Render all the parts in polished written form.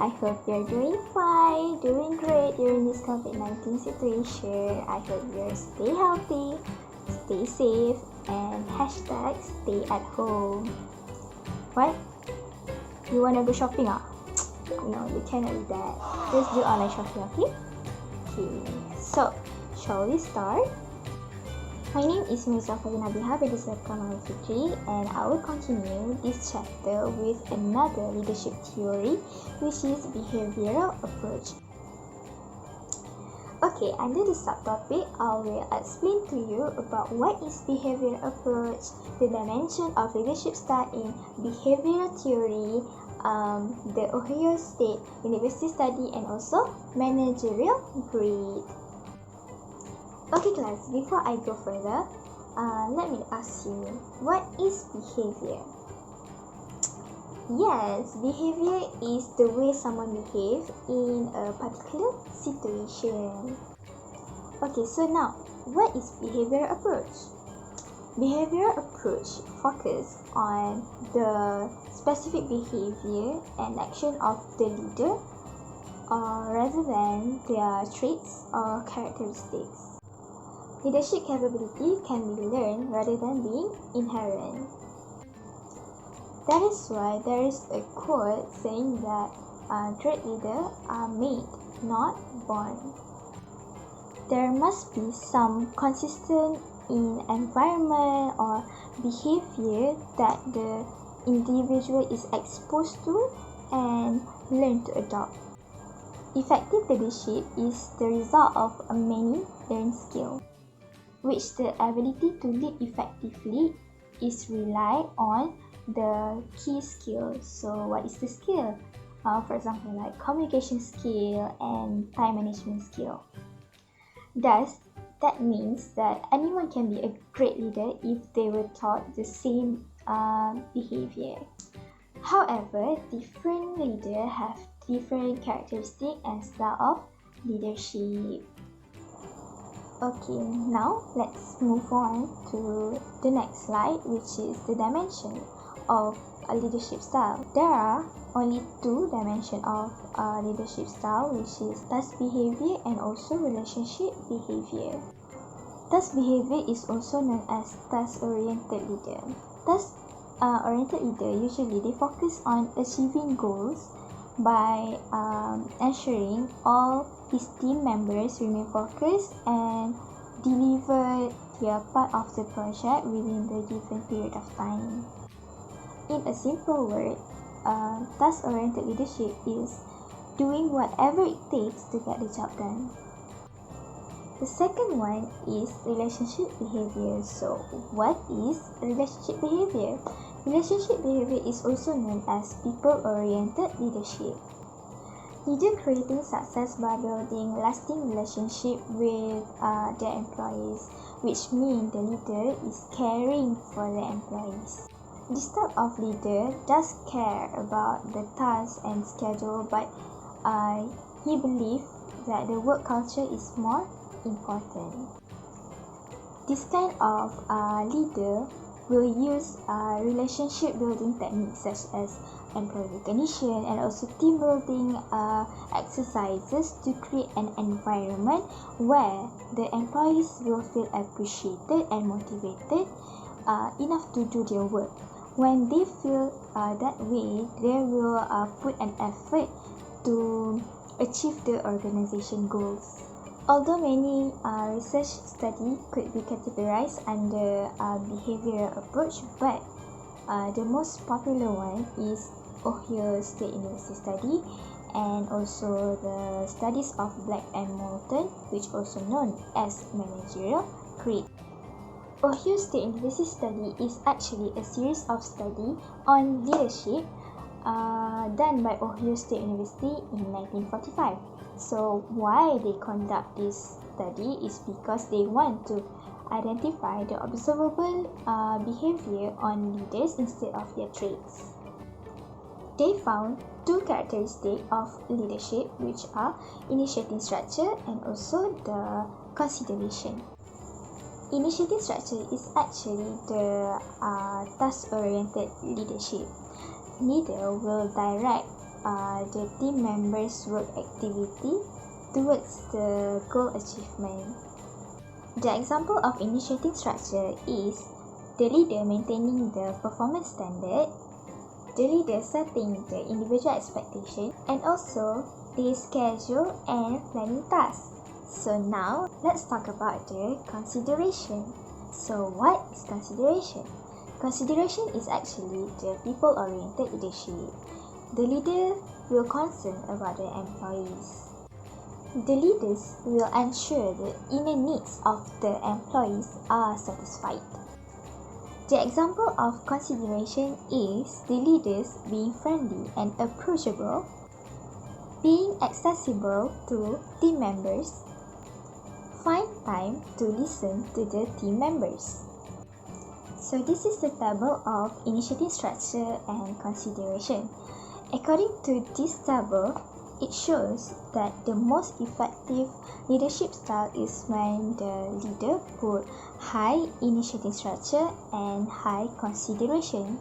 I hope you're doing fine, doing great during this COVID-19 situation. I hope you stay healthy, stay safe, and hashtag stay at home. What? You wanna go shopping? No, you cannot do that. Just do online shopping, okay? Okay, so shall we start? My name is Mgt Chapter, and I will continue this chapter with another leadership theory, which is behavioral approach. Okay, under the subtopic, I will explain to you about what is behavioral approach, the dimension of leadership style in behavioral theory, the Ohio State University study, and also managerial grade. Okay class, before I go further, let me ask you, what is behavior? Yes, behavior is the way someone behaves in a particular situation. Okay, so now, what is behavioral approach? Behavioral approach focuses on the specific behavior and action of the leader rather than their traits or characteristics. Leadership capability can be learned rather than being inherent. That is why there is a quote saying that great leaders are made, not born. There must be some consistent in environment or behavior that the individual is exposed to and learn to adopt. Effective leadership is the result of many learned skills, which the ability to lead effectively is rely on the key skills. So what is the skill? For example, like communication skill and time management skill. Thus, that means that anyone can be a great leader if they were taught the same behavior. However, different leaders have different characteristics and style of leadership. Okay, now let's move on to the next slide, which is the dimension of a leadership style. There are only two dimensions of leadership style, which is task behavior and also relationship behavior. Task behavior is also known as task-oriented leader. Task-oriented leader usually they focus on achieving goals by ensuring all his team members remain focused and deliver their part of the project within the given period of time. In a simple word, task-oriented leadership is doing whatever it takes to get the job done. The second one is relationship behavior. So, what is relationship behavior? Relationship behavior is also known as people-oriented leadership. Leader creating success by building lasting relationship with their employees, which means the leader is caring for their employees. This type of leader does care about the task and schedule, but he believes that the work culture is more important. This kind of leader will use relationship building techniques such as employee recognition and also team building exercises to create an environment where the employees will feel appreciated and motivated enough to do their work. When they feel that way, they will put an effort to achieve the organization goals. Although many research studies could be categorized under behavioral approach, but the most popular one is Ohio State University study and also the studies of Black and Moulton, which also known as managerial grade. Ohio State University study is actually a series of study on leadership done by Ohio State University in 1945. So why they conduct this study is because they want to identify the observable behavior on leaders instead of their traits. They found two characteristics of leadership, which are initiating structure and also the consideration. Initiative structure is actually the task-oriented leadership. Leader will direct the team members' work activity towards the goal achievement. The example of initiating structure is the leader maintaining the performance standard, the leader setting the individual expectation, and also the schedule and planning tasks. So now, let's talk about the consideration. So what is consideration? Consideration is actually the people-oriented leadership. The leader will concern about the employees. The leaders will ensure the inner needs of the employees are satisfied. The example of consideration is the leaders being friendly and approachable, being accessible to team members, find time to listen to the team members. So this is the table of initiative structure and consideration. According to this table, it shows that the most effective leadership style is when the leader put high initiative structure and high consideration.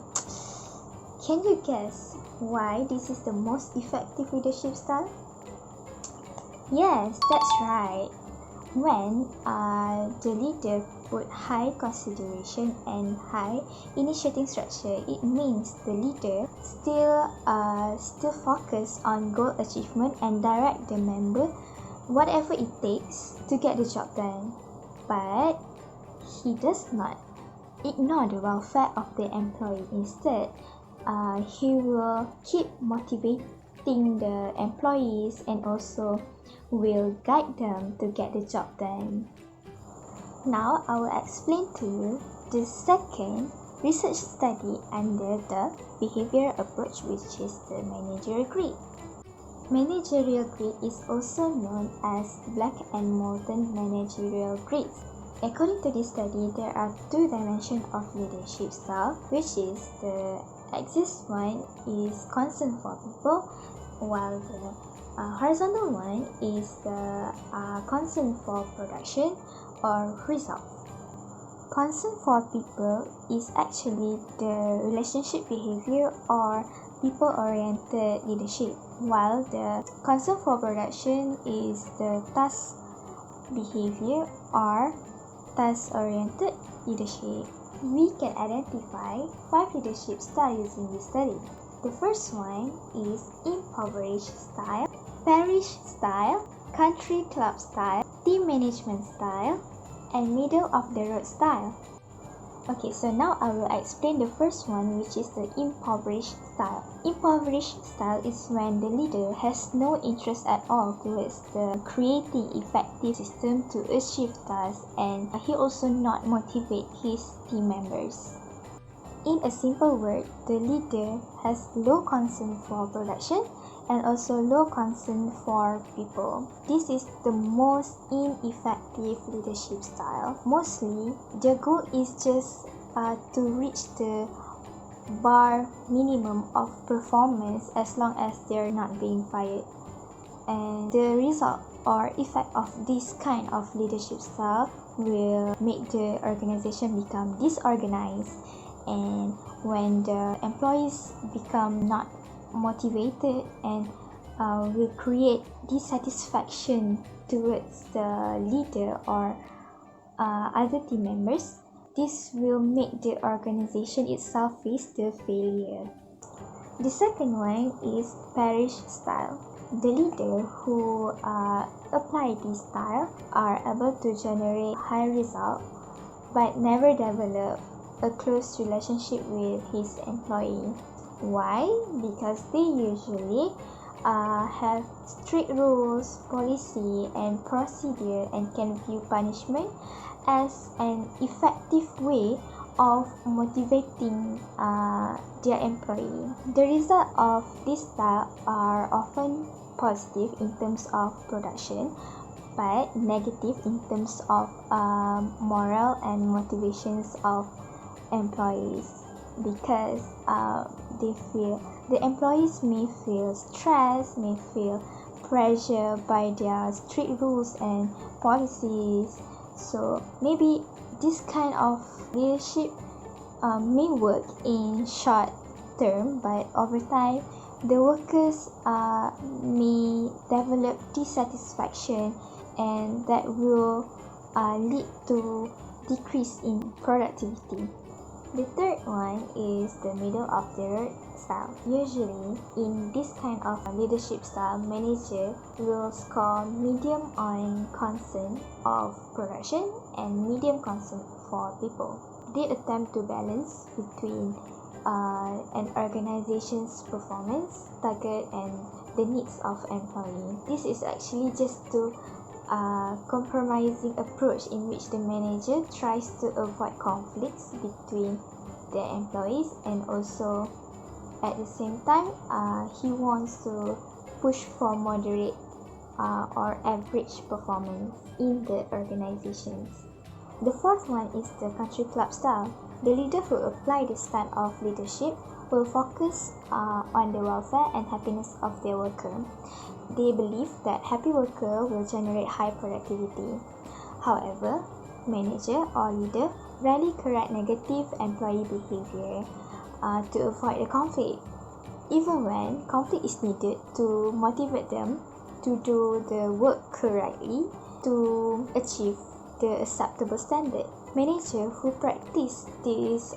Can you guess why this is the most effective leadership style? Yes, that's right. When the leader put high consideration and high initiating structure, it means the leader still focus on goal achievement and direct the member whatever it takes to get the job done. But he does not ignore the welfare of the employee. Instead, he will keep motivating the employees and also will guide them to get the job done. Now, I will explain to you the second research study under the behavioral approach, which is the managerial grid. Managerial grid is also known as Black and Moulton managerial grids. According to this study, there are two dimensions of leadership style, which is the axis one is concern for people, while the horizontal one is the concern for production or results. Concern for people is actually the relationship behavior or people-oriented leadership, while the concern for production is the task behavior or task-oriented leadership. We can identify 5 leadership styles using this study. The first one is impoverished style, parish style, country club style, team management style, and middle of the road style. Okay, so now I will explain the first one, which is the impoverished style. Impoverished style is when the leader has no interest at all towards the creating effective system to achieve tasks, and he also not motivate his team members. In a simple word, the leader has low concern for production and also low concern for people. This is the most ineffective leadership style. Mostly, their goal is just to reach the bar minimum of performance as long as they're not being fired. And the result or effect of this kind of leadership style will make the organization become disorganized, and when the employees become not motivated and will create dissatisfaction towards the leader or other team members, this will make the organization itself face the failure. The second one is parish style. The leader who apply this style are able to generate high result but never develop a close relationship with his employee. Why? Because they usually have strict rules, policy, and procedure, and can view punishment as an effective way of motivating their employee. The result of this style are often positive in terms of production, but negative in terms of morale and motivations of employees, because the employees may feel stress, may feel pressure by their strict rules and policies. So maybe this kind of leadership may work in short term, but over time the workers may develop dissatisfaction, and that will lead to decrease in productivity. The third one is the middle of the road style. Usually, in this kind of leadership style, manager will score medium on concern of production and medium concern for people. They attempt to balance between an organization's performance, target, and the needs of employee. This is actually just to compromising approach in which the manager tries to avoid conflicts between the employees, and also at the same time he wants to push for moderate or average performance in the organizations. The fourth one is the country club style. The leader who apply this style of leadership will focus on the welfare and happiness of their worker. They believe that happy worker will generate high productivity. However, manager or leader rarely correct negative employee behavior to avoid the conflict, even when conflict is needed to motivate them to do the work correctly to achieve the acceptable standard. Manager who practice this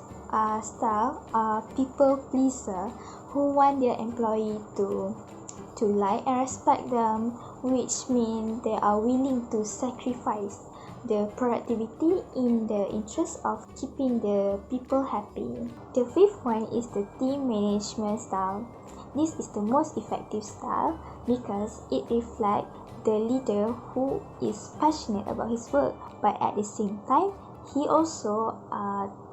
style are people pleaser who want their employee to like and respect them, which means they are willing to sacrifice the productivity in the interest of keeping the people happy. The fifth one is the team management style. This is the most effective style because it reflects the leader who is passionate about his work, but at the same time, he also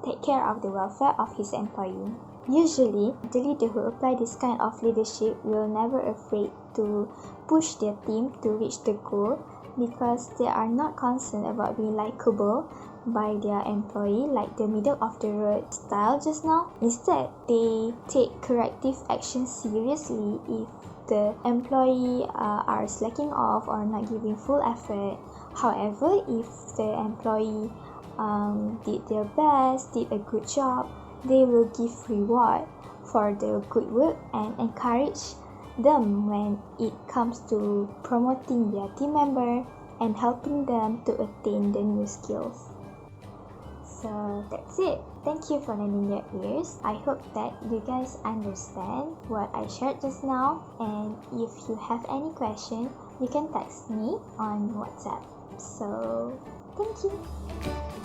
take care of the welfare of his employee. Usually, the leader who apply this kind of leadership will never afraid to push their team to reach the goal because they are not concerned about being likable by their employee like the middle of the road style just now. Instead, they take corrective action seriously if the employee are slacking off or not giving full effort. However, if the employee did their best, did a good job, they will give reward for the good work and encourage them when it comes to promoting their team member and helping them to attain the new skills. So that's it. Thank you for lending your ears. I hope that you guys understand what I shared just now, and if you have any question, you can text me on WhatsApp. So thank you.